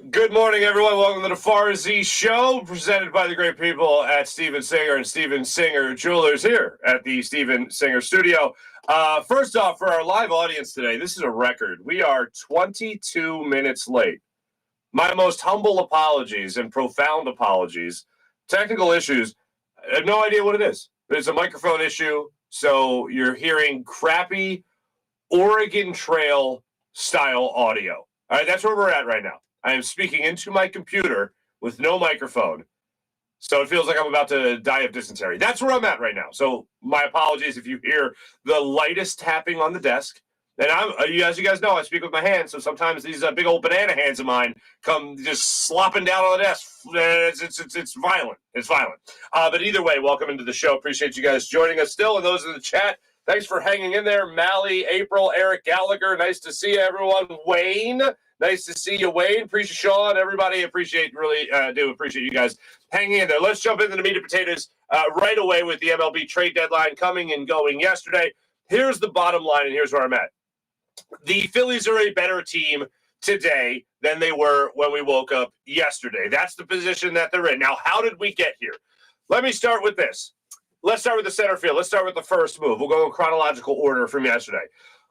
Good morning, everyone. Welcome to the Farzy Show, presented by the great people at Steven Singer and Steven Singer Jewelers here at the Steven Singer Studio. First off, for our live audience today, this is a record. We are 22 minutes late. My most humble apologies and profound apologies. Technical issues, I have no idea what it is. It's a microphone issue, so you're hearing crappy Oregon Trail style audio. All right, that's where we're at right now. I am speaking into my computer with no microphone, so it feels like I'm about to die of dysentery. That's where I'm at right now. So my apologies if you hear the lightest tapping on the desk. And as you guys know, I speak with my hands, so sometimes these big old banana hands of mine come just slopping down on the desk. It's violent. It's violent. But either way, welcome into the show. Appreciate you guys joining us still, and those in the chat, thanks for hanging in there. Mally, April, Eric Gallagher, nice to see you, everyone. Wayne, nice to see you, Wayne. Appreciate Sean, everybody. Do appreciate you guys hanging in there. Let's jump into the meat and potatoes right away with the MLB trade deadline coming and going yesterday. Here's the bottom line, and here's where I'm at. The Phillies are a better team today than they were when we woke up yesterday. That's the position that they're in. Now, how did we get here? Let me start with this. Let's start with the center field. Let's start with the first move. We'll go in chronological order from yesterday.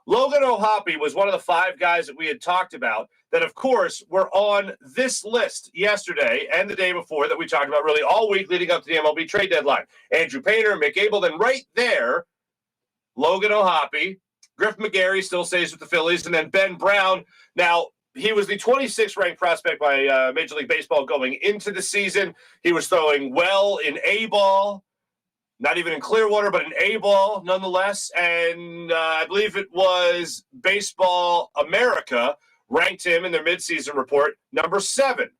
Logan O'Hoppe was one of the 5 guys that we had talked about that, of course, were on this list yesterday and the day before that we talked about really all week leading up to the MLB trade deadline. Andrew Painter, Mick Abel, then right there, Logan O'Hoppe. Griff McGarry still stays with the Phillies, and then Ben Brown. Now, he was the 26th ranked prospect by Major League Baseball going into the season. He was throwing well in A-ball. Not even in Clearwater, but in A-ball nonetheless. And I believe it was Baseball America ranked him in their midseason report number 7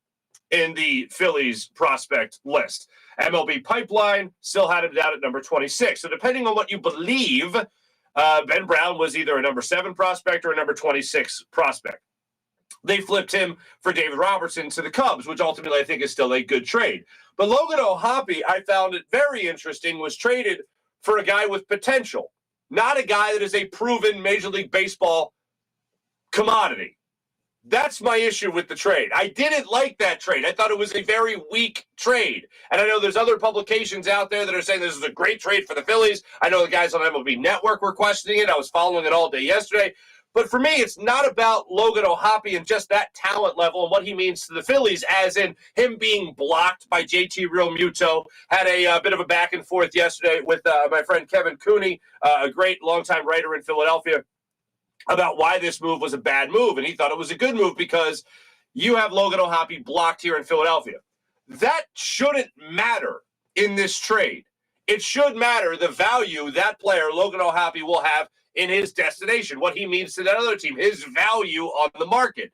in the Phillies prospect list. MLB Pipeline still had him down at number 26. So depending on what you believe, Ben Brown was either a number 7 prospect or a number 26 prospect. They flipped him for David Robertson to the Cubs, which ultimately I think is still a good trade. But Logan O'Hoppe, I found it very interesting, was traded for a guy with potential, not a guy that is a proven Major League Baseball commodity. That's my issue with the trade. I didn't like that trade. I thought it was a very weak trade. And I know there's other publications out there that are saying this is a great trade for the Phillies. I know the guys on MLB Network were questioning it. I was following it all day yesterday. But for me, it's not about Logan O'Hoppe and just that talent level and what he means to the Phillies, as in him being blocked by JT Realmuto. Had a bit of a back and forth yesterday with my friend Kevin Cooney, a great longtime writer in Philadelphia, about why this move was a bad move. And he thought it was a good move because you have Logan O'Hoppe blocked here in Philadelphia. That shouldn't matter in this trade. It should matter the value that player, Logan O'Hoppe, will have in his destination, what he means to that other team, his value on the market.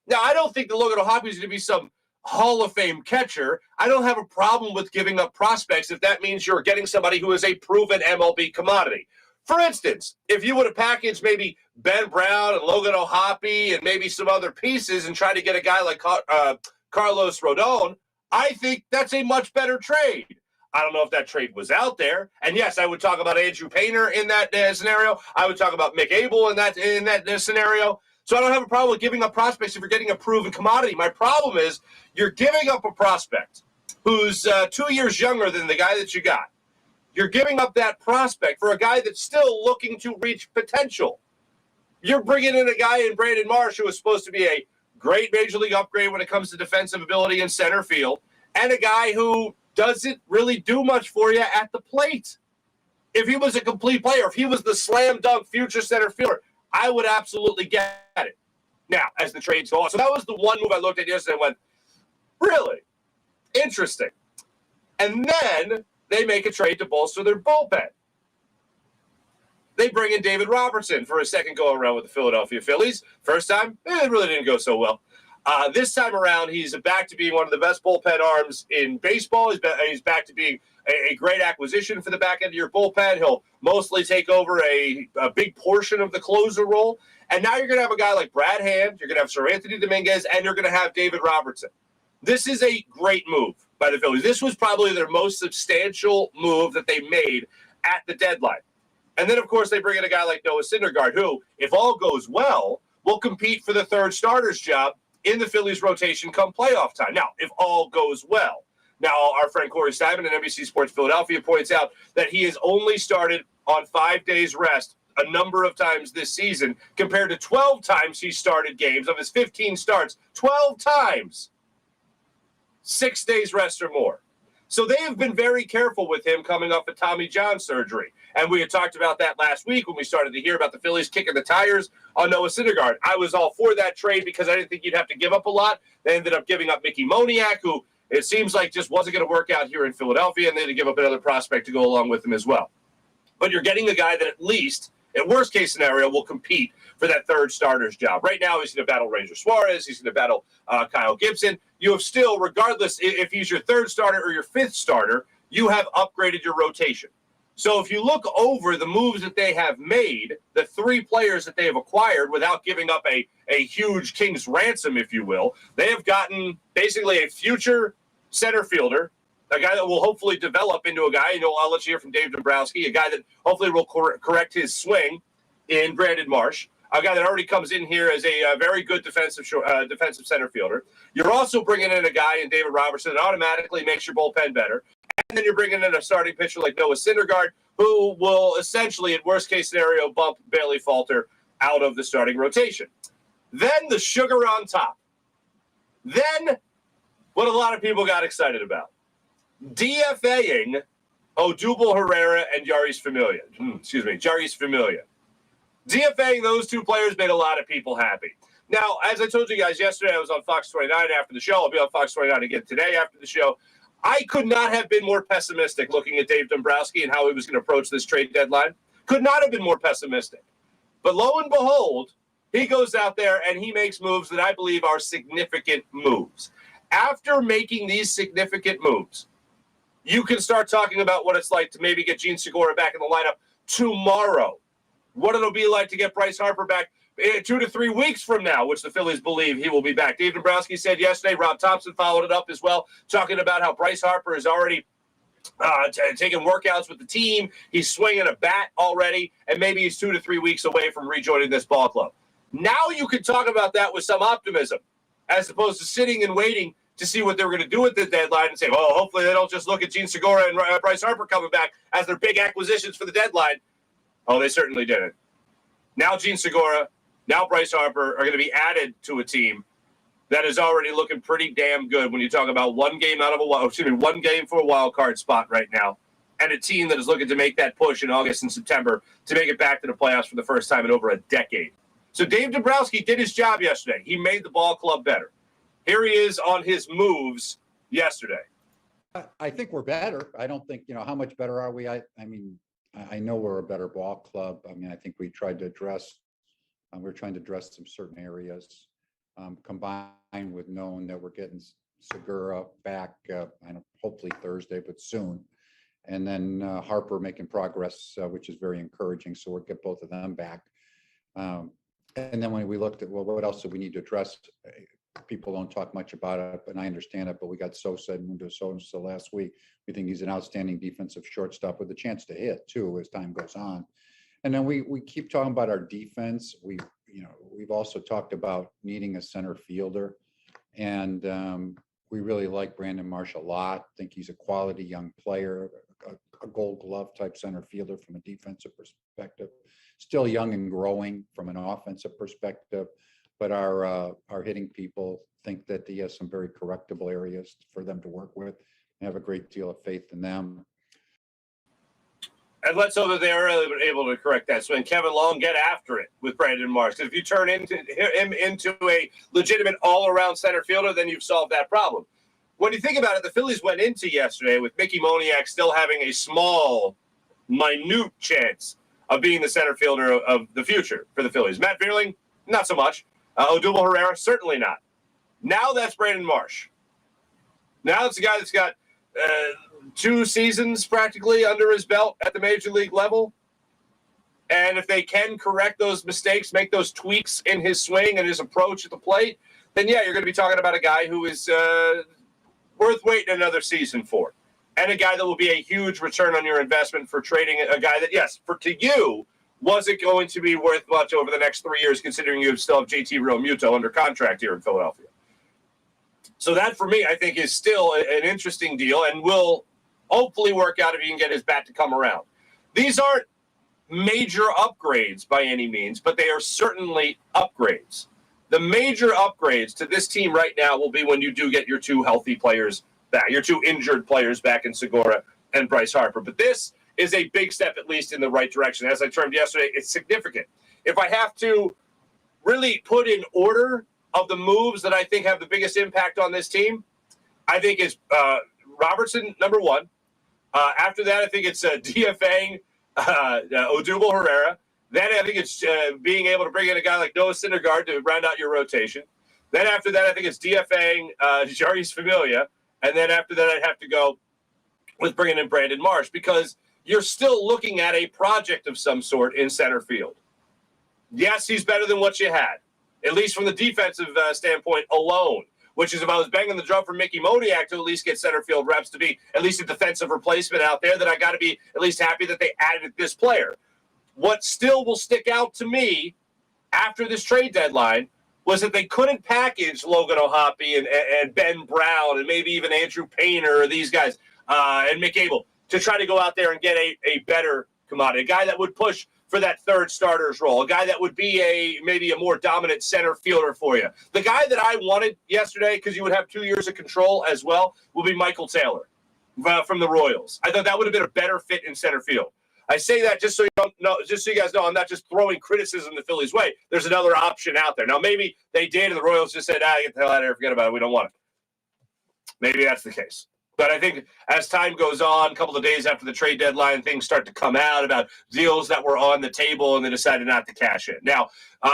Now, I don't think that Logan O'Hoppe is going to be some Hall of Fame catcher. I don't have a problem with giving up prospects if that means you're getting somebody who is a proven MLB commodity. For instance, if you would have packaged maybe Ben Brown and Logan O'Hoppe and maybe some other pieces and try to get a guy like Carlos Rodon, I think that's a much better trade. I don't know if that trade was out there. And yes, I would talk about Andrew Painter in that scenario. I would talk about Mick Abel in that scenario. So I don't have a problem with giving up prospects if you're getting a proven commodity. My problem is you're giving up a prospect who's 2 years younger than the guy that you got. You're giving up that prospect for a guy that's still looking to reach potential. You're bringing in a guy in Brandon Marsh who is supposed to be a great Major League upgrade when it comes to defensive ability in center field, and a guy who doesn't really do much for you at the plate. If he was a complete player, if he was the slam dunk future center fielder, I would absolutely get it. Now, as the trades go on. So that was the one move I looked at yesterday and went, really? Interesting. And then they make a trade to bolster their bullpen. They bring in David Robertson for a second go-around with the Philadelphia Phillies. First time, it really didn't go so well. This time around, he's back to being one of the best bullpen arms in baseball. He's back to being a great acquisition for the back end of your bullpen. He'll mostly take over a big portion of the closer role. And now you're going to have a guy like Brad Hand, you're going to have Sir Anthony Dominguez, and you're going to have David Robertson. This is a great move by the Phillies. This was probably their most substantial move that they made at the deadline. And then, of course, they bring in a guy like Noah Syndergaard, who, if all goes well, will compete for the third starter's job in the Phillies rotation come playoff time. Now, if all goes well. Now, our friend Corey Simon at NBC Sports Philadelphia points out that he has only started on 5 days rest a number of times this season compared to 12 times he started games. Of his 15 starts, 12 times, 6 days rest or more. So they have been very careful with him coming off of Tommy John surgery. And we had talked about that last week when we started to hear about the Phillies kicking the tires on Noah Syndergaard. I was all for that trade because I didn't think you'd have to give up a lot. They ended up giving up Mickey Moniak, who it seems like just wasn't going to work out here in Philadelphia, and they had to give up another prospect to go along with him as well. But you're getting a guy that at least, in worst case scenario, will compete for that third starter's job. Right now, he's going to battle Ranger Suarez. He's going to battle Kyle Gibson. You have still, regardless if he's your third starter or your fifth starter, you have upgraded your rotation. So if you look over the moves that they have made, the 3 players that they have acquired without giving up a huge king's ransom, if you will, they have gotten basically a future center fielder, a guy that will hopefully develop into a guy, I'll let you hear from Dave Dombrowski, a guy that hopefully will correct his swing in Brandon Marsh, a guy that already comes in here as a very good defensive center fielder. You're also bringing in a guy in David Robertson that automatically makes your bullpen better. And then you're bringing in a starting pitcher like Noah Syndergaard, who will essentially, in worst-case scenario, bump Bailey Falter out of the starting rotation. Then the sugar on top. Then what a lot of people got excited about. DFAing Odubel Herrera and Jairus Familia. Jairus Familia. DFAing those 2 players made a lot of people happy. Now, as I told you guys yesterday, I was on Fox 29 after the show. I'll be on Fox 29 again today after the show. I could not have been more pessimistic looking at Dave Dombrowski and how he was going to approach this trade deadline. Could not have been more pessimistic. But lo and behold, he goes out there and he makes moves that I believe are significant moves. After making these significant moves, you can start talking about what it's like to maybe get Gene Segura back in the lineup tomorrow. What it'll be like to get Bryce Harper back 2 to 3 weeks from now, which the Phillies believe he will be back. Dave Dombrowski said yesterday, Rob Thompson followed it up as well, talking about how Bryce Harper is already taking workouts with the team. He's swinging a bat already, and maybe he's 2 to 3 weeks away from rejoining this ball club. Now you can talk about that with some optimism, as opposed to sitting and waiting to see what they were going to do at the deadline and say, well, hopefully they don't just look at Gene Segura and Bryce Harper coming back as their big acquisitions for the deadline. Oh, they certainly didn't. Now Gene Segura, now Bryce Harper are going to be added to a team that is already looking pretty damn good when you talk about one game for a wild card spot right now, and a team that is looking to make that push in August and September to make it back to the playoffs for the first time in over a decade. So Dave Dombrowski did his job yesterday. He made the ball club better. Here he is on his moves yesterday. I think we're better. I don't think, how much better are we? I mean, I know we're a better ball club. I mean, I think we tried to address, we're trying to address some certain areas, combined with knowing that we're getting Segura back, hopefully Thursday, but soon. And then Harper making progress, which is very encouraging. So we'll get both of them back. And then when we looked at, well, what else do we need to address? People don't talk much about it, and I understand it, but we got Sosa and Sosa last week. We think he's an outstanding defensive shortstop with a chance to hit too as time goes on. And then we keep talking about our defense. We've also talked about needing a center fielder, and we really like Brandon Marsh a lot. Think he's a quality young player, a Gold Glove type center fielder from a defensive perspective. Still young and growing from an offensive perspective. But our hitting people think that he has some very correctable areas for them to work with. I have a great deal of faith in them. And let's hope that they are able to correct that. So when Kevin Long get after it with Brandon Marsh, if you turn him into a legitimate all-around center fielder, then you've solved that problem. When you think about it, the Phillies went into yesterday with Mickey Moniak still having a small, minute chance of being the center fielder of the future for the Phillies. Matt Vierling, not so much. Odubel Herrera, certainly not. Now that's Brandon Marsh. Now it's a guy that's got 2 seasons practically under his belt at the major league level. And if they can correct those mistakes, make those tweaks in his swing and his approach at the plate, then yeah, you're going to be talking about a guy who is worth waiting another season for. And a guy that will be a huge return on your investment for trading a guy that, yes, to you, wasn't going to be worth much over the next 3 years, considering you still have JT Realmuto under contract here in Philadelphia. So that, for me, I think is still an interesting deal and will hopefully work out if he can get his bat to come around. These aren't major upgrades by any means, but they are certainly upgrades. The major upgrades to this team right now will be when you do get your two healthy players back, your two injured players back in Segura and Bryce Harper. But this is a big step, at least in the right direction. As I termed yesterday, it's significant. If I have to really put in order of the moves that I think have the biggest impact on this team, I think it's Robertson, number one. After that, I think it's DFAing Odubel Herrera. Then I think it's being able to bring in a guy like Noah Syndergaard to round out your rotation. Then after that, I think it's DFAing Jarius Familia. And then after that, I'd have to go with bringing in Brandon Marsh, because you're still looking at a project of some sort in center field. Yes, he's better than what you had, at least from the defensive standpoint alone, which is if I was banging the drum for Mickey Modiak to at least get center field reps, to be at least a defensive replacement out there, then I got to be at least happy that they added this player. What still will stick out to me after this trade deadline was that they couldn't package Logan O'Hoppe and Ben Brown and maybe even Andrew Painter or these guys and Mick Abel to try to go out there and get a better commodity, a guy that would push for that third starter's role, a guy that would be maybe a more dominant center fielder for you. The guy that I wanted yesterday, because you would have 2 years of control as well, will be Michael Taylor from the Royals. I thought that would have been a better fit in center field. I say that just so you don't know, just so you guys know, I'm not just throwing criticism the Phillies' way. There's another option out there. Now, maybe they did, and the Royals just said, get the hell out of here, forget about it, we don't want it. Maybe that's the case. But I think as time goes on, a couple of days after the trade deadline, things start to come out about deals that were on the table, and they decided not to cash in. Now,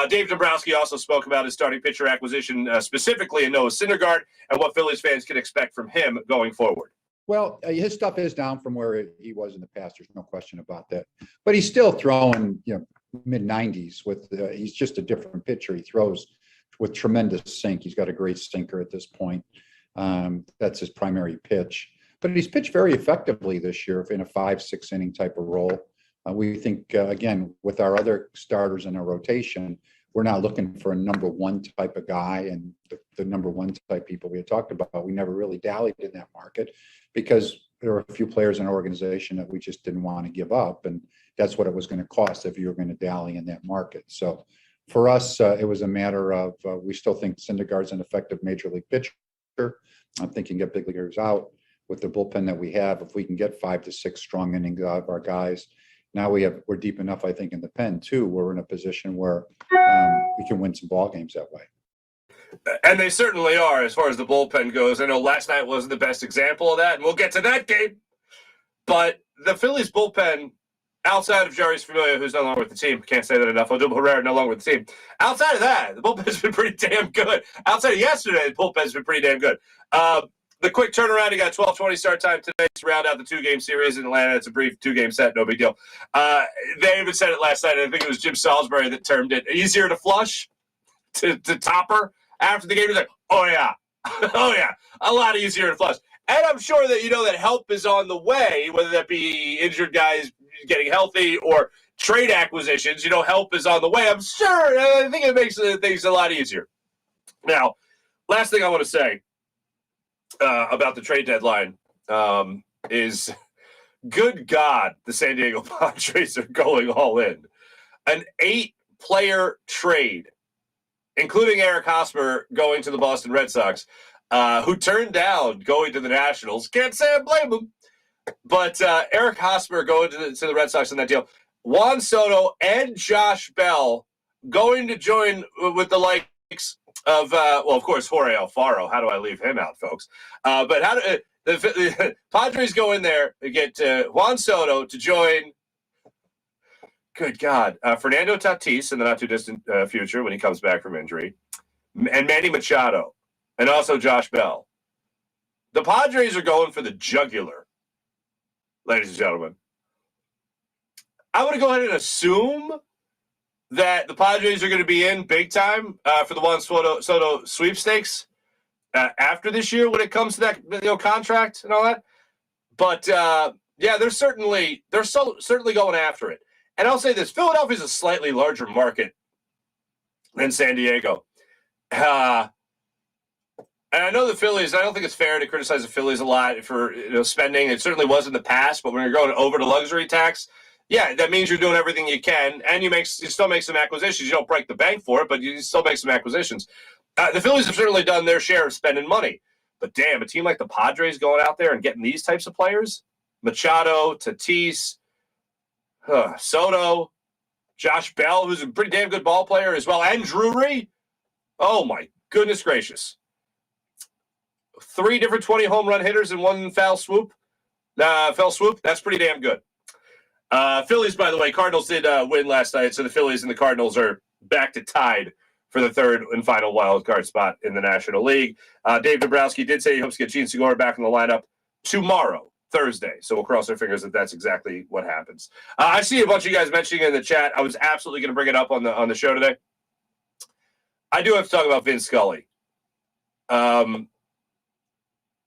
Dave Dombrowski also spoke about his starting pitcher acquisition, specifically in Noah Syndergaard, and what Phillies fans can expect from him going forward. Well, his stuff is down from where he was in the past. There's no question about that. But he's still throwing, mid-90s with. He's just a different pitcher. He throws with tremendous sink. He's got a great sinker at this point. That's his primary pitch. But he's pitched very effectively this year in a 5-6 inning type of role. We think again with our other starters in our rotation, we're not looking for a number one type of guy, and the number one type people we had talked about. We never really dallied in that market because there were a few players in our organization that we just didn't want to give up, and that's what it was going to cost if you were going to dally in that market. So for us, it was a matter of we still think Syndergaard's an effective major league pitcher. I'm thinking get big leaguers out with the bullpen that we have. If we can get 5 to 6 strong innings out of our guys, now we're deep enough, I think, in the pen too. We're in a position where we can win some ball games that way. And they certainly are, as far as the bullpen goes. I know last night wasn't the best example of that, and we'll get to that game. But the Phillies bullpen, outside of Jarius Familia, who's no longer with the team, can't say that enough, Odubel Herrera no longer with the team. Outside of that, the bullpen's been pretty damn good. Outside of yesterday, the bullpen's been pretty damn good. The quick turnaround, you got 12:20 start time today to round out the 2-game series in Atlanta. It's a brief 2-game set, no big deal. They even said it last night. I think it was Jim Salisbury that termed it easier to flush to Topper after the game. He's like, oh, yeah. Oh, yeah. A lot easier to flush. And I'm sure that that help is on the way, whether that be injured guys getting healthy or trade acquisitions. Help is on the way. I'm sure. I think it makes things a lot easier. Now, last thing I want to say about the trade deadline is, good God, the San Diego Padres are going all in. An 8-player trade, including Eric Hosmer going to the Boston Red Sox, who turned down going to the Nationals. Can't say I blame him. But Eric Hosmer going to the Red Sox in that deal. Juan Soto and Josh Bell going to join with the likes of, of course, Jorge Alfaro. How do I leave him out, folks? But how do the Padres go in there and get Juan Soto to join, good God, Fernando Tatis in the not-too-distant future when he comes back from injury, and Manny Machado, and also Josh Bell. The Padres are going for the jugular, ladies and gentlemen. I'm going to go ahead and assume that the Padres are going to be in big time for the Juan Soto sweepstakes after this year when it comes to that contract and all that. But they're certainly going after it. And I'll say this: Philadelphia is a slightly larger market than San Diego. And I know the Phillies, I don't think it's fair to criticize the Phillies a lot for spending. It certainly was in the past, but when you're going over the luxury tax, yeah, that means you're doing everything you can, and you still make some acquisitions. You don't break the bank for it, but you still make some acquisitions. The Phillies have certainly done their share of spending money. But damn, a team like the Padres going out there and getting these types of players, Machado, Tatis, Soto, Josh Bell, who's a pretty damn good ball player as well, and Drury. Oh, my goodness gracious. 3 different 20 home run hitters in one fell swoop. That's pretty damn good. Phillies, by the way, Cardinals did win last night, so the Phillies and the Cardinals are back to tied for the third and final wild card spot in the National League. Dave Dombrowski did say he hopes to get Gene Segura back in the lineup tomorrow, Thursday. So we'll cross our fingers that that's exactly what happens. I see a bunch of you guys mentioning in the chat. I was absolutely going to bring it up on the show today. I do have to talk about Vin Scully.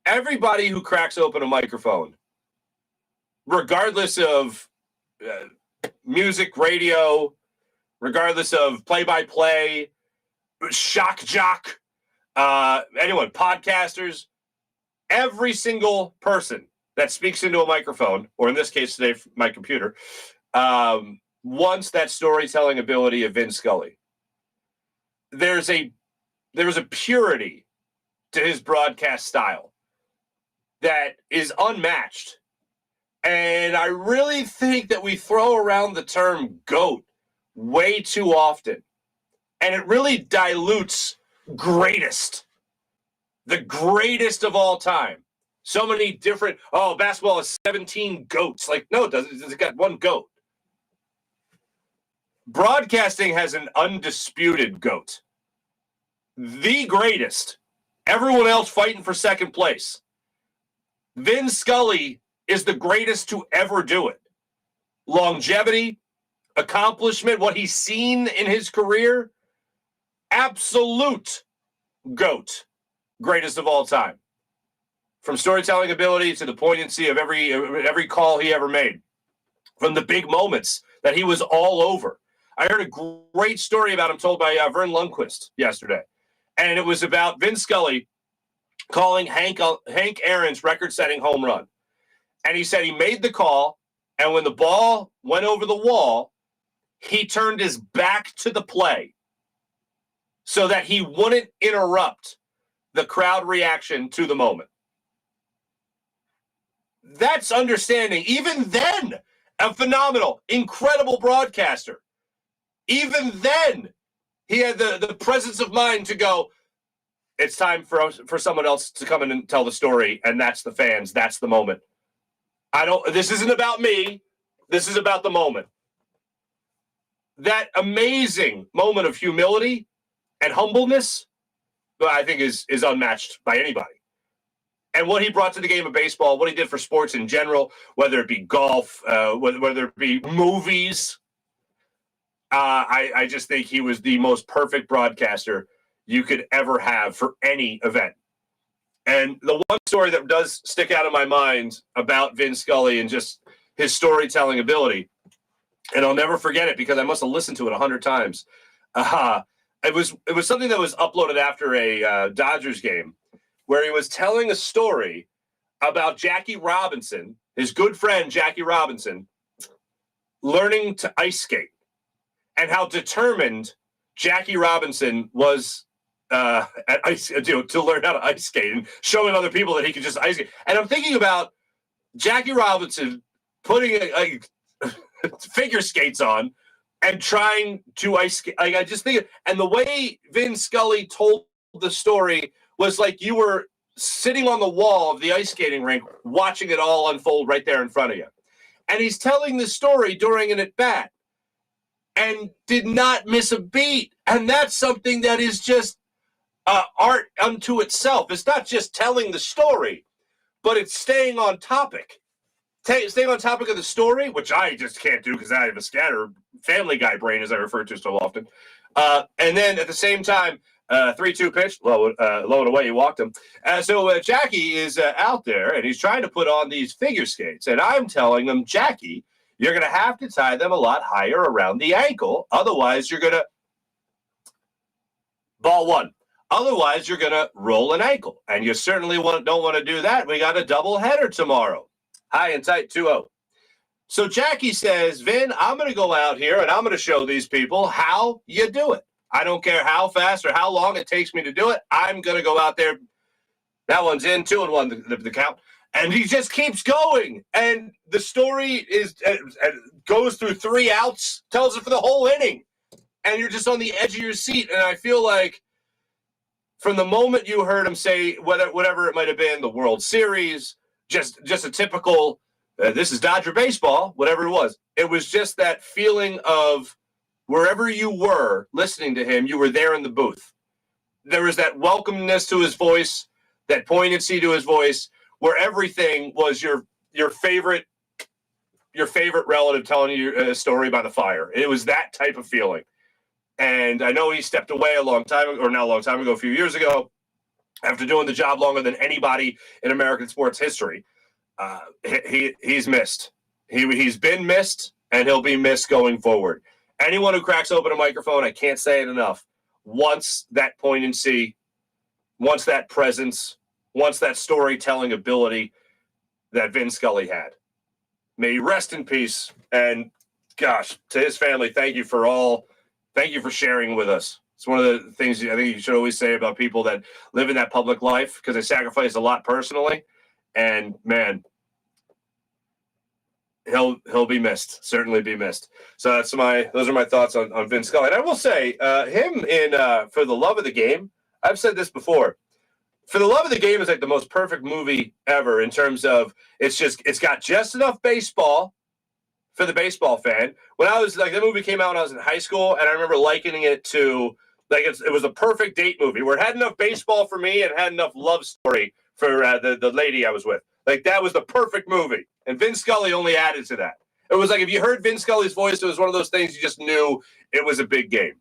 Everybody who cracks open a microphone, regardless of music, radio, regardless of play-by-play, shock jock, anyone, podcasters, every single person that speaks into a microphone, or in this case today, my computer, wants that storytelling ability of Vin Scully. There was a purity to his broadcast style that is unmatched. And I really think that we throw around the term GOAT way too often. And it really dilutes greatest. The greatest of all time. So many different, basketball has 17 GOATs. Like, no, it doesn't. It's got one GOAT. Broadcasting has an undisputed GOAT. The greatest. Everyone else fighting for second place. Vin Scully is the greatest to ever do it. Longevity, accomplishment, what he's seen in his career, absolute GOAT, greatest of all time. From storytelling ability to the poignancy of every call he ever made. From the big moments that he was all over. I heard a great story about him told by Vern Lundquist yesterday. And it was about Vin Scully calling Hank Aaron's record-setting home run. And he said he made the call, and when the ball went over the wall, he turned his back to the play so that he wouldn't interrupt the crowd reaction to the moment. That's understanding. Even then, a phenomenal, incredible broadcaster. Even then, he had the presence of mind to go, it's time for someone else to come in and tell the story, and that's the fans. That's the moment. This isn't about me. This is about the moment. That amazing moment of humility and humbleness, I think, is unmatched by anybody. And what he brought to the game of baseball, what he did for sports in general, whether it be golf, whether it be movies, I just think he was the most perfect broadcaster you could ever have for any event. And the one story that does stick out in my mind about Vin Scully and just his storytelling ability, and I'll never forget it because I must have listened to it 100 times. It was something that was uploaded after a Dodgers game where he was telling a story about Jackie Robinson, his good friend Jackie Robinson, learning to ice skate and how determined Jackie Robinson was to learn how to ice skate and showing other people that he could just ice skate. And I'm thinking about Jackie Robinson putting a figure skates on and trying to ice skate. Like, I just think, and the way Vin Scully told the story was like you were sitting on the wall of the ice skating rink watching it all unfold right there in front of you. And he's telling the story during an at-bat and did not miss a beat. And that's something that is just art unto itself. It's not just telling the story, but it's staying on topic. Staying on topic of the story, which I just can't do because I have a scatter family guy brain, as I refer to so often. And then at the same time, 3-2 pitch, low and away, he walked him. So Jackie is out there, and he's trying to put on these figure skates. And I'm telling him, Jackie, you're going to have to tie them a lot higher around the ankle. Otherwise, you're going to... Ball one. Otherwise, you're going to roll an ankle, and you certainly don't want to do that. We got a double header tomorrow. High and tight 2-0. So Jackie says, Vin, I'm going to go out here, and I'm going to show these people how you do it. I don't care how fast or how long it takes me to do it. I'm going to go out there. That one's in, 2-1, the count. And he just keeps going. And the story goes through 3 outs, tells it for the whole inning. And you're just on the edge of your seat. And I feel like from the moment you heard him say whatever it might have been, the World Series, just a typical, this is Dodger baseball, whatever it was just that feeling of wherever you were listening to him, you were there in the booth. There was that welcomeness to his voice, that poignancy to his voice, where everything was your favorite relative telling you a story by the fire. It was that type of feeling. And I know he stepped away a few years ago, after doing the job longer than anybody in American sports history. He's missed. He's been missed, and he'll be missed going forward. Anyone who cracks open a microphone, I can't say it enough, wants that poignancy, wants that presence, wants that storytelling ability that Vin Scully had. May he rest in peace. And gosh, to his family, thank you for sharing with us. It's one of the things I think you should always say about people that live in that public life, because they sacrifice a lot personally. And man, he'll be missed. Certainly be missed. So those are my thoughts on Vin Scully. And I will say, him in For the Love of the Game, I've said this before. For the Love of the Game is like the most perfect movie ever in terms of it's got just enough baseball for the baseball fan. When I was that movie came out when I was in high school, and I remember likening it to it was a perfect date movie where it had enough baseball for me and had enough love story for the lady I was with. That was the perfect movie. And Vin Scully only added to that. It was like if you heard Vin Scully's voice, it was one of those things you just knew it was a big game.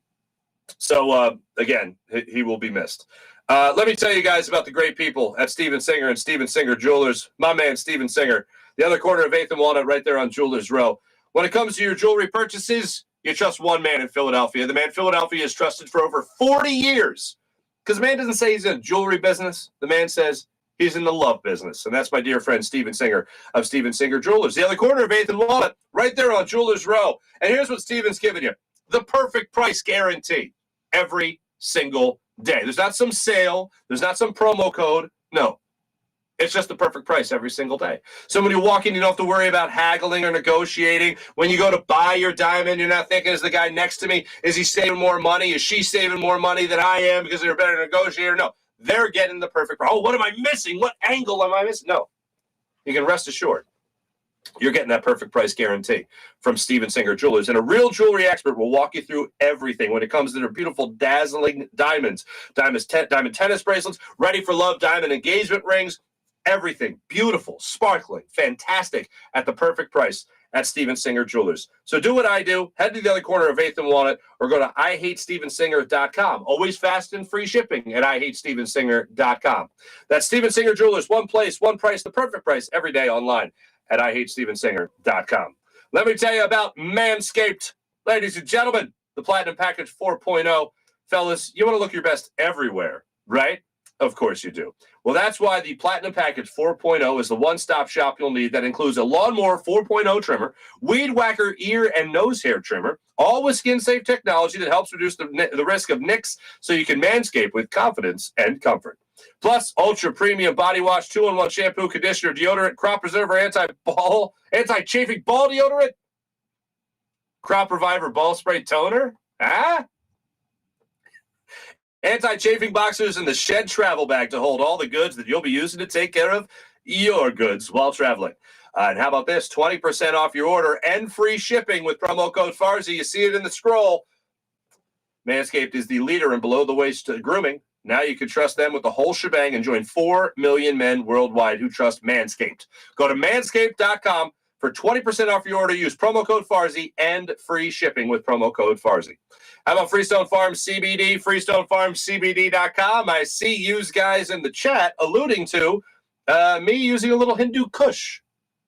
So, again, he will be missed. Let me tell you guys about the great people at Steven Singer and Steven Singer Jewelers. My man, Steven Singer, the other corner of 8th and Walnut, right there on Jewelers Row. When it comes to your jewelry purchases, you trust one man in Philadelphia. The man Philadelphia has trusted for over 40 years. Because the man doesn't say he's in a jewelry business. The man says he's in the love business. And that's my dear friend Steven Singer of Steven Singer Jewelers. The other corner of 8th and Walnut, right there on Jewelers Row. And here's what Steven's giving you. The perfect price guarantee every single day. There's not some sale. There's not some promo code. No. It's just the perfect price every single day. So when you walk in, you don't have to worry about haggling or negotiating. When you go to buy your diamond, you're not thinking, is the guy next to me, is he saving more money? Is she saving more money than I am because they're a better negotiator? No. They're getting the perfect price. Oh, what am I missing? What angle am I missing? No. You can rest assured. You're getting that perfect price guarantee from Steven Singer Jewelers. And a real jewelry expert will walk you through everything when it comes to their beautiful, dazzling diamonds. Diamond tennis bracelets, ready for love, diamond engagement rings, everything beautiful, sparkling, fantastic at the perfect price at Steven Singer Jewelers. So do what I do. Head to the other corner of 8th and Walnut or go to IHateStevenSinger.com. Always fast and free shipping at IHateStevenSinger.com. That's Steven Singer Jewelers. One place, one price, the perfect price every day online at IHateStevenSinger.com. Let me tell you about Manscaped. Ladies and gentlemen, the Platinum Package 4.0. Fellas, you want to look your best everywhere, right? Of course you do. Well, that's why the Platinum Package 4.0 is the one-stop shop you'll need that includes a Lawnmower 4.0 trimmer, Weed Whacker ear and nose hair trimmer, all with skin-safe technology that helps reduce the risk of nicks so you can manscape with confidence and comfort. Plus, ultra-premium body wash, 2-in-1 shampoo, conditioner, deodorant, crop preserver, anti-chafing ball deodorant, crop reviver ball spray toner, anti-chafing boxers, and the Shed travel bag to hold all the goods that you'll be using to take care of your goods while traveling. And how about this? 20% off your order and free shipping with promo code Farzy. You see it in the scroll. Manscaped is the leader in below-the-waist grooming. Now you can trust them with the whole shebang and join 4 million men worldwide who trust Manscaped. Go to manscaped.com for 20% off your order. Use promo code Farzy and free shipping with promo code Farzy. How about Freestone Farms CBD? FreestoneFarmsCBD.com. I see you guys in the chat alluding to me using a little Hindu Kush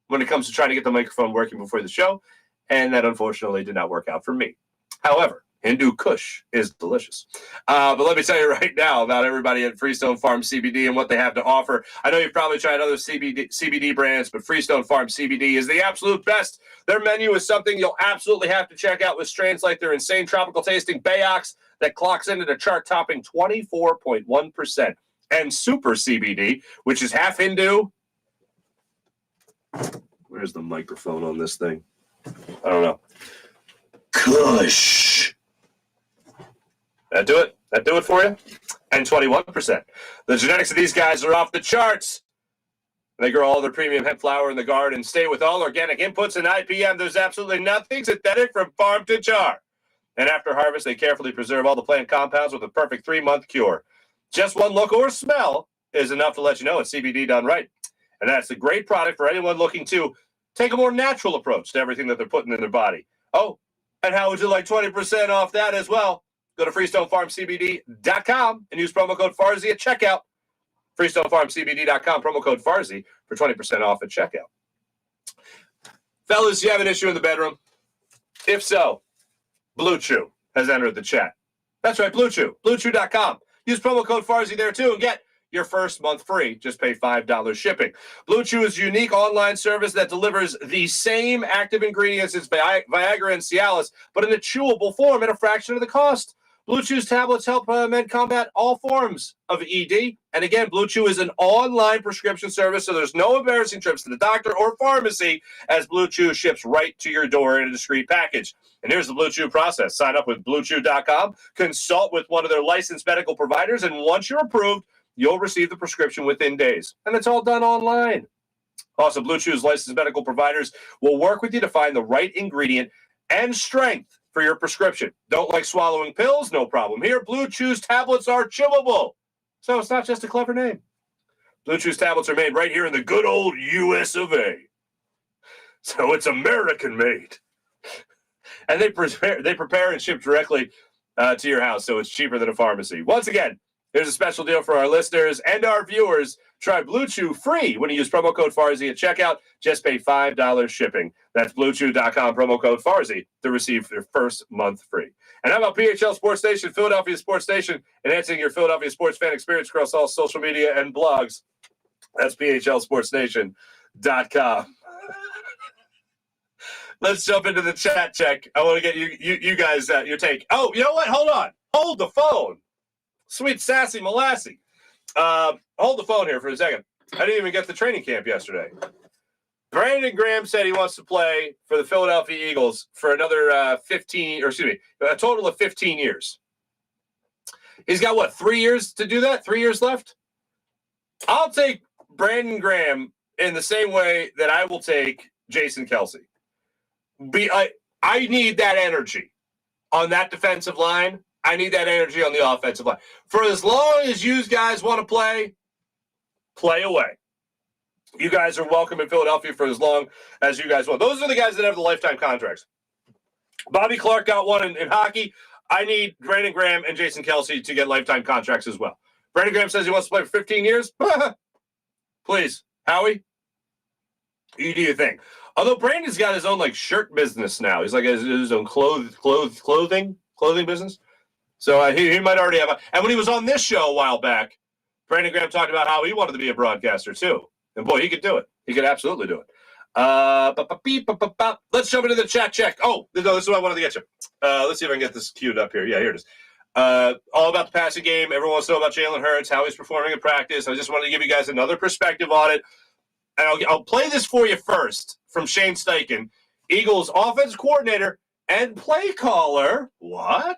when it comes to trying to get the microphone working before the show, and that unfortunately did not work out for me. However, Hindu Kush is delicious. But let me tell you right now about everybody at Freestone Farm CBD and what they have to offer. I know you've probably tried other CBD brands, but Freestone Farm CBD is the absolute best. Their menu is something you'll absolutely have to check out with strains like their insane tropical tasting Bayox that clocks in at a chart-topping 24.1%. And Super CBD, which is half Hindu. Where's the microphone on this thing? I don't know. Kush. That do it? That do it for you? And 21%. The genetics of these guys are off the charts. They grow all their premium hemp flower in the garden, stay with all organic inputs and IPM. There's absolutely nothing synthetic from farm to jar. And after harvest, they carefully preserve all the plant compounds with a perfect 3-month cure. Just one look or smell is enough to let you know it's CBD done right. And that's a great product for anyone looking to take a more natural approach to everything that they're putting in their body. Oh, and how would you like 20% off that as well? Go to FreestoneFarmCBD.com and use promo code Farzy at checkout. FreestoneFarmCBD.com, promo code Farzy for 20% off at checkout. Fellas, you have an issue in the bedroom? If so, Blue Chew has entered the chat. That's right, Blue Chew. BlueChew.com. Use promo code Farzy there too and get your first month free. Just pay $5 shipping. Blue Chew is a unique online service that delivers the same active ingredients as Viagra and Cialis, but in a chewable form at a fraction of the cost. Blue Chew's tablets help men combat all forms of ED. And again, Blue Chew is an online prescription service, so there's no embarrassing trips to the doctor or pharmacy as Blue Chew ships right to your door in a discreet package. And here's the Blue Chew process. Sign up with BlueChew.com, consult with one of their licensed medical providers, and once you're approved, you'll receive the prescription within days. And it's all done online. Also, Blue Chew's licensed medical providers will work with you to find the right ingredient and strength for your prescription. Don't like swallowing pills? No problem. Here, Blue Chew's tablets are chewable. So it's not just a clever name. Blue Chew's tablets are made right here in the good old US of A. So it's American made. And they prepare and ship directly to your house, so it's cheaper than a pharmacy. Once again, here's a special deal for our listeners and our viewers. Try Blue Chew free when you use promo code Farzy at checkout. Just pay $5 shipping. That's BlueChew.com, promo code Farzy to receive your first month free. And how about PHL Sports Station, Philadelphia Sports Station, enhancing your Philadelphia sports fan experience across all social media and blogs. That's PHLSportsStation.com. Let's jump into the chat check. I want to get you guys your take. Oh, you know what? Hold on. Hold the phone. Sweet sassy Molassy. Hold the phone here for a second. I didn't even get the training camp yesterday. Brandon Graham said he wants to play for the Philadelphia Eagles for another a total of 15 years. He's got, what, 3 years to do that? 3 years left? I'll take Brandon Graham in the same way that I will take Jason Kelce. I need that energy on that defensive line. I need that energy on the offensive line. For as long as you guys want to play away. You guys are welcome in Philadelphia for as long as you guys want. Those are the guys that have the lifetime contracts. Bobby Clark got one in hockey. I need Brandon Graham and Jason Kelce to get lifetime contracts as well. Brandon Graham says he wants to play for 15 years. Please, Howie, you do your thing. Although Brandon's got his own shirt business now. He's his own clothing business. So he might already have and when he was on this show a while back, Brandon Graham talked about how he wanted to be a broadcaster too. And boy, he could do it. He could absolutely do it. Let's jump into the chat check. Oh, no, this is what I wanted to get you. Let's see if I can get this queued up here. Yeah, here it is. All about the passing game. Everyone wants to know about Jalen Hurts, how he's performing in practice. I just wanted to give you guys another perspective on it. And I'll play this for you first from Shane Steichen, Eagles offense coordinator and play caller. What?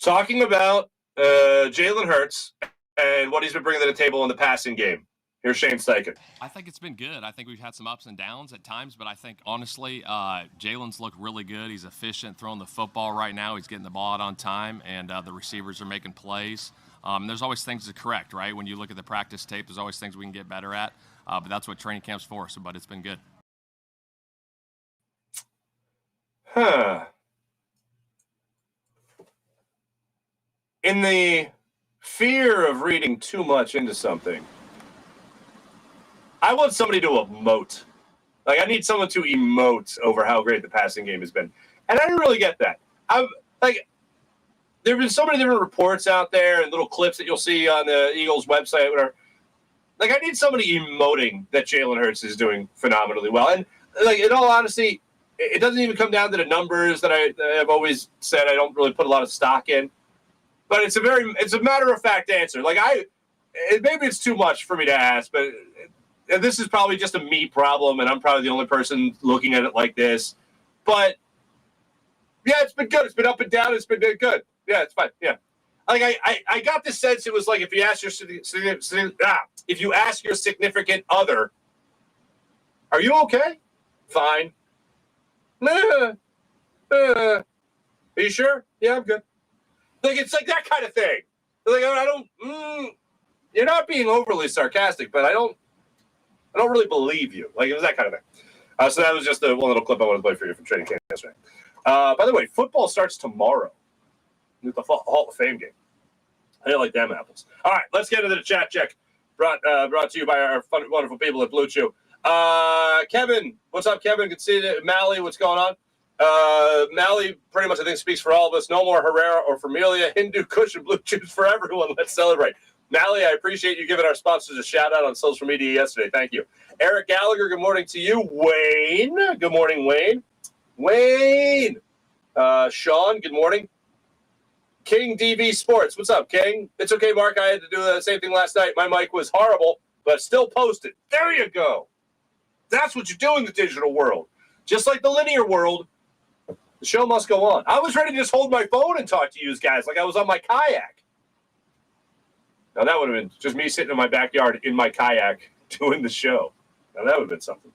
Talking about Jalen Hurts and what he's been bringing to the table in the passing game. Here's Shane Steichen. I think it's been good. I think we've had some ups and downs at times, but I think, honestly, Jalen's looked really good. He's efficient throwing the football right now. He's getting the ball out on time, and the receivers are making plays. There's always things to correct, right? When you look at the practice tape, there's always things we can get better at, but that's what training camp's for, but it's been good. In the fear of reading too much into something, I want somebody to emote. I need someone to emote over how great the passing game has been. And I didn't really get that. there have been so many different reports out there and little clips that you'll see on the Eagles website, whatever. Like, I need somebody emoting that Jalen Hurts is doing phenomenally well. And, like, in all honesty, it doesn't even come down to the numbers that I've always said I don't really put a lot of stock in. But it's a matter-of-fact answer. Like, maybe it's too much for me to ask, but this is probably just a me problem, and I'm probably the only person looking at it like this. But, yeah, it's been good. It's been up and down. It's been good. Yeah, it's fine. Yeah. Like, I got the sense it was like if you ask your significant other, are you okay? Fine. Are you sure? Yeah, I'm good. Like, it's like that kind of thing. Like, I don't. You're not being overly sarcastic, but I don't really believe you. Like, it was that kind of thing. So that was just one little clip I wanted to play for you from training camp yesterday. By the way, football starts tomorrow with the Hall of Fame game. I didn't like them apples. All right, let's get into the chat check. Brought to you by our wonderful people at Blue Chew. Kevin, what's up, Kevin? Good to see you. Mally, what's going on? Mally pretty much, I think, speaks for all of us. No more Herrera or Familia. Hindu Kush and Blue Chews for everyone. Let's celebrate. Mally, I appreciate you giving our sponsors a shout-out on social media yesterday. Thank you. Eric Gallagher, good morning to you. Wayne, good morning, Wayne. Wayne. Sean, good morning. King DV Sports, what's up, King? It's okay, Mark. I had to do the same thing last night. My mic was horrible, but still posted. There you go. That's what you do in the digital world. Just like the linear world, the show must go on. I was ready to just hold my phone and talk to you guys like I was on my kayak. Now, that would have been just me sitting in my backyard in my kayak doing the show. Now, that would have been something.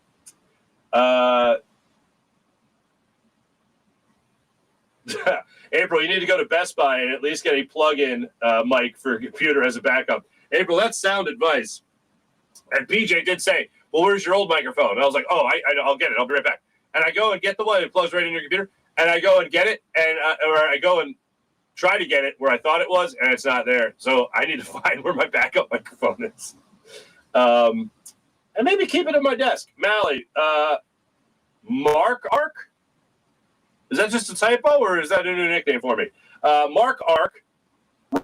April, you need to go to Best Buy and at least get a plug-in mic for your computer as a backup. April, that's sound advice. And PJ did say, well, where's your old microphone? And I was like, oh, I'll get it. I'll be right back. And I go and get the one that plugs right in your computer. And I go and get it, or I go and try to get it where I thought it was, and it's not there. So I need to find where my backup microphone is. And maybe keep it at my desk. Mally, Marc Arc? Is that just a typo, or is that a new nickname for me? Marc Arc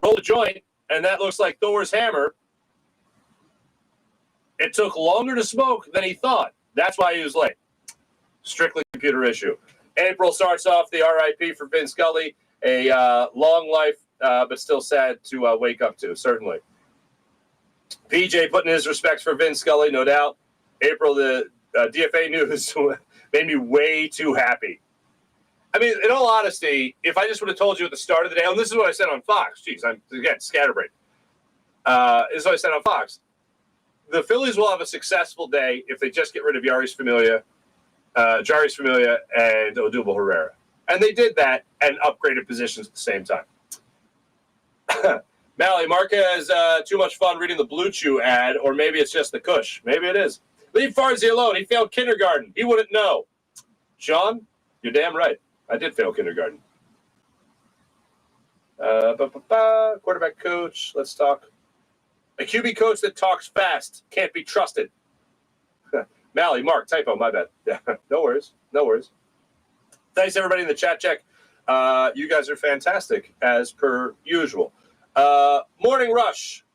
rolled a joint, and that looks like Thor's hammer. It took longer to smoke than he thought. That's why he was late. Strictly computer issue. April starts off the RIP for Vin Scully. A long life, but still sad to wake up to, certainly. PJ putting his respects for Vin Scully, no doubt. April, the DFA news made me way too happy. I mean, in all honesty, if I just would have told you at the start of the day, and this is what I said on Fox. Jeez, I'm, again, scatterbrained. This is what I said on Fox. The Phillies will have a successful day if they just get rid of Jarius Familia, and Odubel Herrera. And they did that and upgraded positions at the same time. Mally, Marc has too much fun reading the Blue Chew ad, or maybe it's just the Kush. Maybe it is. Leave Farzy alone. He failed kindergarten. He wouldn't know. Sean, you're damn right. I did fail kindergarten. Quarterback coach. Let's talk. A QB coach that talks fast can't be trusted. Mally, Marc, typo, my bad. Yeah, no worries. Thanks, everybody in the chat check. You guys are fantastic, as per usual. Morning Rush.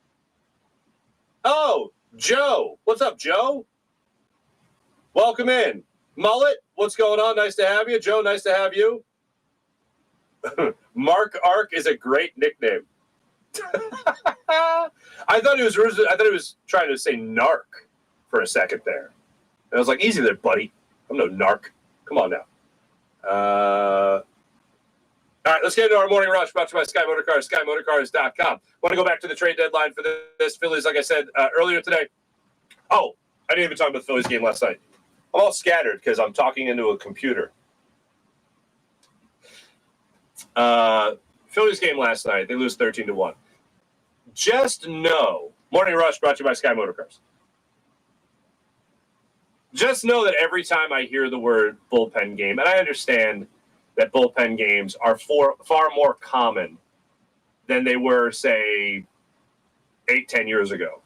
Oh, Joe. What's up, Joe? Welcome in. Mullet, what's going on? Nice to have you. Joe, nice to have you. Marc Arc is a great nickname. I thought he was trying to say narc for a second there. And I was like, easy there, buddy. I'm no narc. Come on now. All right, let's get into our morning rush brought to you by Sky Motorcars, SkyMotorcars.com. Want to go back to the trade deadline for this Phillies, like I said earlier today. Oh, I didn't even talk about the Phillies game last night. I'm all scattered because I'm talking into a computer. Phillies game last night, they lose 13-1. Just know, morning rush brought to you by Sky Motorcars. Just know that every time I hear the word bullpen game, and I understand that bullpen games are far more common than they were, say, 8-10 years ago.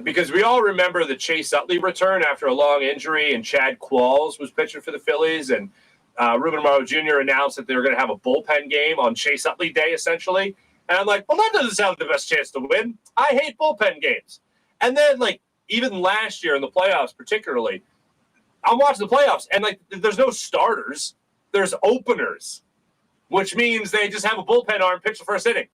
Because we all remember the Chase Utley return after a long injury, and Chad Qualls was pitching for the Phillies, and Ruben Amaro Jr. announced that they were going to have a bullpen game on Chase Utley Day, essentially. And I'm like, well, that doesn't sound the best chance to win. I hate bullpen games. And then, like, even last year in the playoffs particularly, I'm watching the playoffs, and, like, there's no starters. There's openers, which means they just have a bullpen arm pitch the first inning.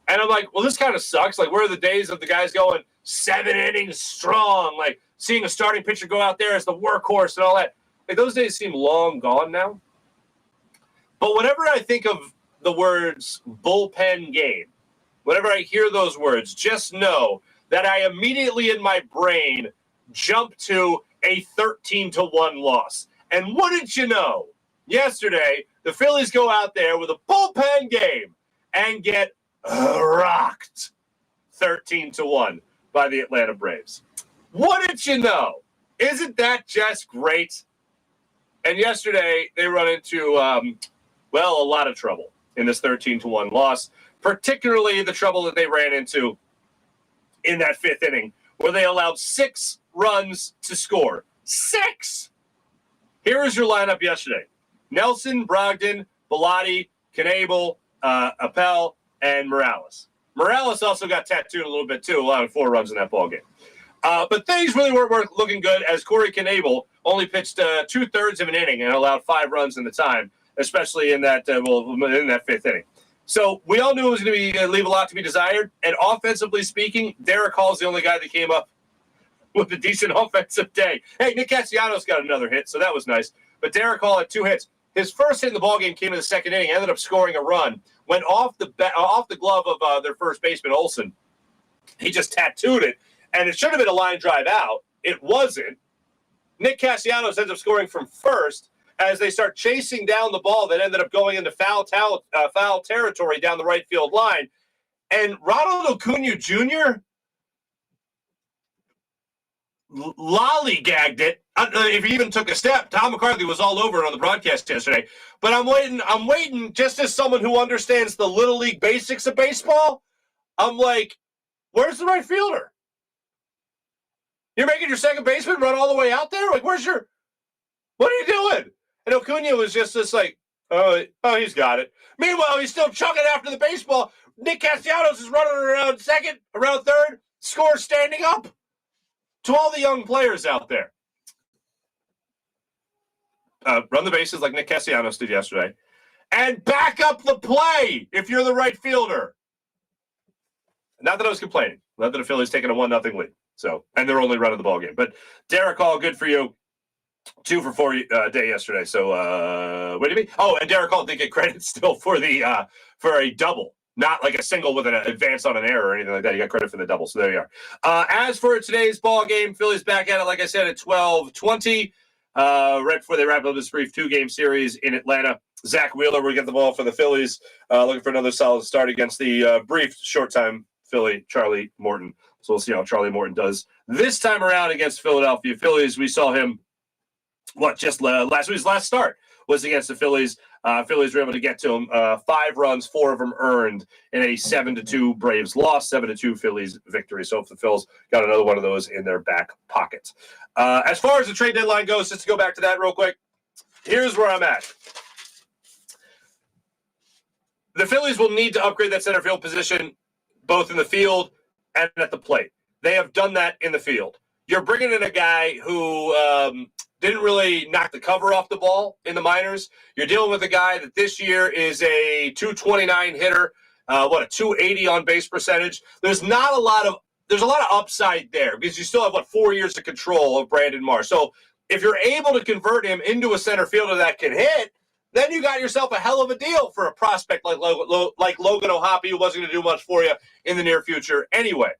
And I'm like, well, this kind of sucks. Like, where are the days of the guys going 7 innings strong, like seeing a starting pitcher go out there as the workhorse and all that? Like, those days seem long gone now. But whenever I think of the words bullpen game, whenever I hear those words, just know that I immediately in my brain jump to a 13-1 loss. And wouldn't you know, yesterday, the Phillies go out there with a bullpen game and get rocked 13-1 by the Atlanta Braves. Wouldn't you know? Isn't that just great? And yesterday, they run into, a lot of trouble in this 13-1 loss, particularly the trouble that they ran into in that 5th inning, where they allowed 6 runs to score. 6! Here is your lineup yesterday. Nelson, Brogdon, Bellotti, Knebel, Appel, and Morales. Morales also got tattooed a little bit, too, allowing 4 runs in that ballgame. But things really weren't looking good, as Corey Knebel only pitched 2/3 of an inning and allowed 5 runs in the time, especially in that in that 5th inning. So we all knew it was going to be leave a lot to be desired. And offensively speaking, Derek Hall's the only guy that came up with a decent offensive day. Hey, Nick Castellanos got another hit, so that was nice. But Derek Hall had 2 hits. His first hit in the ballgame came in the 2nd inning, ended up scoring a run, went off the glove of their first baseman, Olsen. He just tattooed it, and it should have been a line drive out. It wasn't. Nick Castellanos ends up scoring from first as they start chasing down the ball that ended up going into foul territory down the right field line. And Ronald Acuna Jr. lollygagged it. If he even took a step, Tom McCarthy was all over it on the broadcast yesterday. But I'm waiting just as someone who understands the little league basics of baseball. I'm like, where's the right fielder? You're making your second baseman run all the way out there? Like, what are you doing? And Acuna was just this like, oh, he's got it. Meanwhile, he's still chugging after the baseball. Nick Castellanos is running around second, around third, scores standing up. To all the young players out there, run the bases like Nick Castellanos did yesterday, and back up the play if you're the right fielder. Not that I was complaining. Not that the Phillies taking a 1-0 lead. So, and they're only running the ball game. But Derek Hall, good for you. 2 for 4 day yesterday. So, what do you mean? Oh, and Derek Hall did get credit still for for a double. Not like a single with an advance on an error or anything like that. You got credit for the double. So there you are. As for today's ball game, Phillies back at it, like I said, at 12:20. Right before they wrap up this brief 2-game series in Atlanta. Zack Wheeler will get the ball for the Phillies. Looking for another solid start against the brief short-time Philly, Charlie Morton. So we'll see how Charlie Morton does this time around against Philadelphia Phillies. We saw him, just last week's last start was against the Phillies. Phillies were able to get to him. 5 runs, 4 of them earned in a 7-2 Braves loss, 7-2 Phillies victory. So if the Phils got another one of those in their back pocket. As far as the trade deadline goes, just to go back to that real quick, here's where I'm at. The Phillies will need to upgrade that center field position, both in the field and at the plate. They have done that in the field. You're bringing in a guy who didn't really knock the cover off the ball in the minors. You're dealing with a guy that this year is a 229 hitter, a 280 on base percentage. There's a lot of upside there because you still have 4 years of control of Brandon Marsh. So if you're able to convert him into a center fielder that can hit, then you got yourself a hell of a deal for a prospect like Logan O'Hoppe, who wasn't going to do much for you in the near future anyway.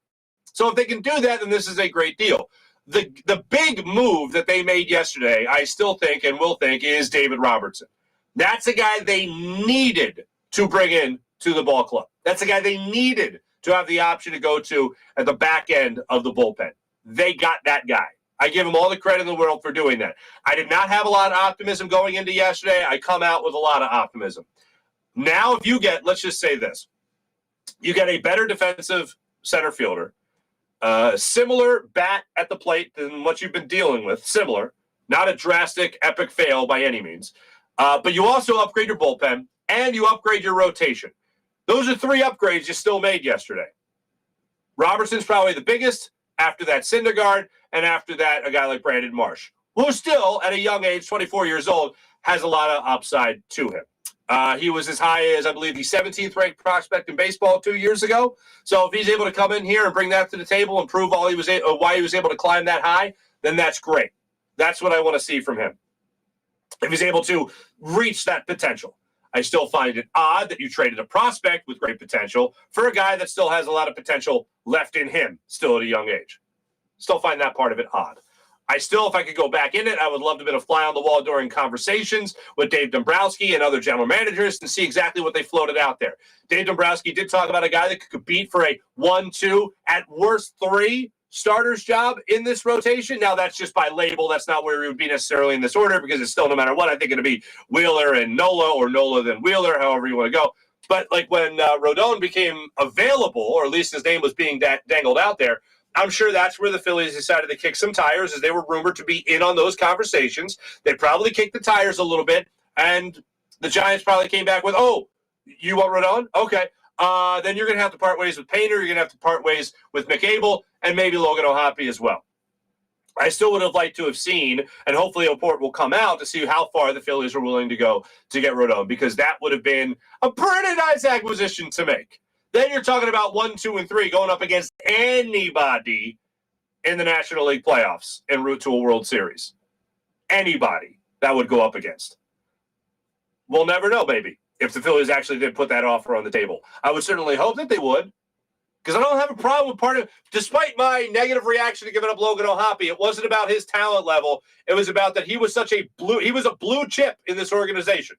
So if they can do that, then this is a great deal. The big move that they made yesterday, I still think and will think, is David Robertson. That's a guy they needed to bring in to the ball club. That's a guy they needed to have the option to go to at the back end of the bullpen. They got that guy. I give him all the credit in the world for doing that. I did not have a lot of optimism going into yesterday. I come out with a lot of optimism. Now, if you get, let's just say this, you get a better defensive center fielder, similar bat at the plate than what you've been dealing with, similar, Not a drastic, epic fail by any means. But you also upgrade your bullpen, and you upgrade your rotation. Those are 3 upgrades you still made yesterday. Robertson's probably the biggest. After that, Syndergaard. And after that, a guy like Brandon Marsh, who still, at a young age, 24 years old, has a lot of upside to him. He was as high as, I believe, the 17th ranked prospect in baseball 2 years ago. So if he's able to come in here and bring that to the table and prove why he was able to climb that high, then that's great. That's what I want to see from him. If he's able to reach that potential. I still find it odd that you traded a prospect with great potential for a guy that still has a lot of potential left in him, still at a young age. Still find that part of it odd. I still, if I could go back in it, I would love to have been a fly on the wall during conversations with Dave Dombrowski and other general managers and see exactly what they floated out there. Dave Dombrowski did talk about a guy that could compete for a 1, 2, at worst 3 starters job in this rotation. Now, that's just by label. That's not where we would be necessarily in this order because it's still, no matter what, I think it'll be Wheeler and Nola or Nola then Wheeler, however you want to go. But like when Rodon became available, or at least his name was being dangled out there, I'm sure that's where the Phillies decided to kick some tires, as they were rumored to be in on those conversations. They probably kicked the tires a little bit, and the Giants probably came back with, oh, you want Rodon? Okay. Then you're going to have to part ways with Painter. You're going to have to part ways with McAble and maybe Logan O'Hoppe as well. I still would have liked to have seen, and hopefully a report will come out to see how far the Phillies are willing to go to get Rodon, because that would have been a pretty nice acquisition to make. Then you're talking about 1, 2, and 3 going up against anybody in the National League playoffs en route to a World Series. Anybody that would go up against. We'll never know, maybe, if the Phillies actually did put that offer on the table. I would certainly hope that they would, because I don't have a problem with despite my negative reaction to giving up Logan O'Hoppe, it wasn't about his talent level. It was about that he was a blue chip in this organization.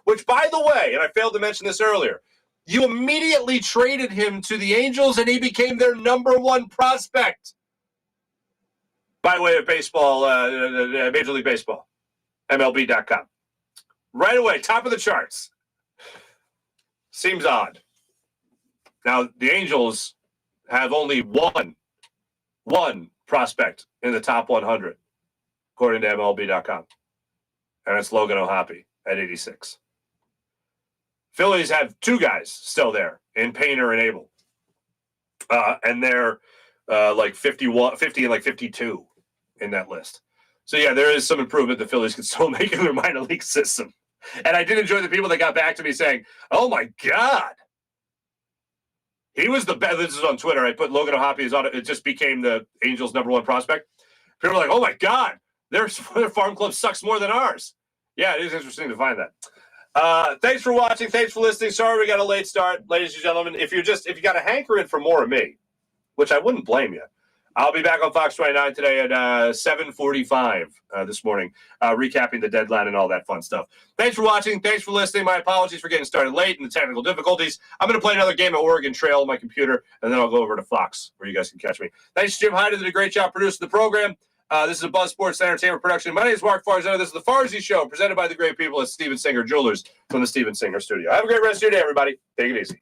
Which, by the way, and I failed to mention this earlier, you immediately traded him to the Angels, and he became their number 1 prospect. By way of baseball, Major League Baseball, MLB.com. Right away, top of the charts. Seems odd. Now, the Angels have only one prospect in the top 100, according to MLB.com, and it's Logan O'Hoppe at 86. Phillies have 2 guys still there in Painter and Abel. And they're like 50 and like 52 in that list. So, yeah, there is some improvement the Phillies can still make in their minor league system. And I did enjoy the people that got back to me saying, oh, my God. He was the best. This is on Twitter. I put Logan O'Hoppe is on it. It just became the Angels' number 1 prospect. People are like, oh, my God. Their farm club sucks more than ours. Yeah, it is interesting to find that. Thanks for watching. Thanks for listening. Sorry we got a late start, ladies and gentlemen. If you got a hankering for more of me, which I wouldn't blame you, I'll be back on Fox 29 today at 7:45 this morning, recapping the deadline and all that fun stuff. Thanks for watching. Thanks for listening. My apologies for getting started late and the technical difficulties. I'm going to play another game at Oregon Trail on my computer, and then I'll go over to Fox where you guys can catch me. Thanks to Jim Hyde, who did a great job producing the program. This is a Buzz Sports Entertainment production. My name is Marc Farzy. This is the Farzy Show, presented by the great people at Steven Singer Jewelers from the Steven Singer Studio. Have a great rest of your day, everybody. Take it easy.